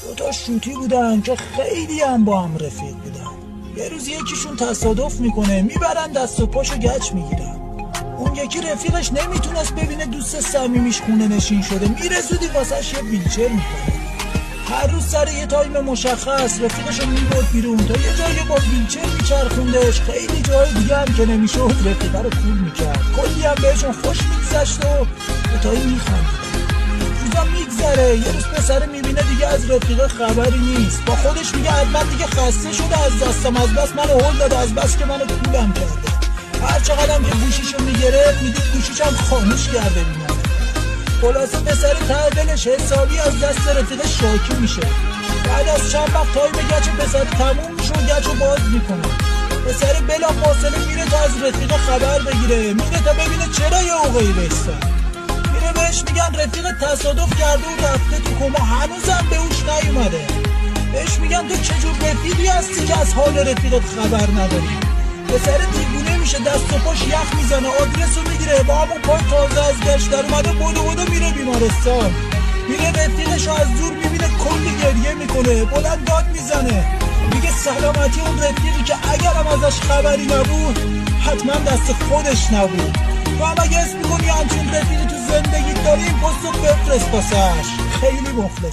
دوتا شوتی بودن که خیلی هم با هم رفیق بودن. یه روز یکیشون تصادف میکنه، میبرن دست و پاشو گچ میگیرن. اون یکی رفیقش نمیتونست ببینه دوست صمیمیش خونه نشین شده، میره زودی واسش یه ویلچر میکنه. هر روز سر یه تایم مشخص رفیقشو میبرد بیرون تا یه جایی با ویلچر میچرخوندش. خیلی جای دیگه هم که نمیشد رفیقه رو کول میکرد. کلی هم بهشون خوش میگذشت و به تایی میخوندید. روزا میگذره، یه روز پسره میبینه دیگه از رفیقه خبری نیست. با خودش میگه حتما دیگه خسته شده از دستم، از بس منو هل داده، از بس که منو کولم کرده. هر چقدرم که گوشیشو میگرفت میدید گوشیشم خاموش کرده میمونه. خلاصه پسر ته دلش حسابی از دست رفیقه شاکی میشه. بعد از چند وقت تایم گچ پسر تموم میشه و گچو باز میکنه. پسر بلا فاصله میره تا از رفیقه خبر بگیره، میره تا ببینه چرا یه عقه‌ای بستن. میره بهش میگن رفیق تصادف کرده و رفته تو کما، هنوزم به اوش نیومده. بهش میگن تو چجور رفیقی هستی که از حال رفیقت خبر نداری؟ پسر دیوونه میشه، دست و پاش یخ میزنه، آدرسو میگیره، با همون پای تازه از گشت در اومده بدو میره بیمارستان. میره رفیقشو از دور میبینه، کلی گریه میکنه، بلند داد میزنه، میگه سلامتی اون رفیقی که اگرم ازش خبری نبود حتما دست خودش نبود. تو هم اگه اسم میکنی همچین رفیقی تو زندگی داری این پستو بفرست واسش. خیلی مخلص.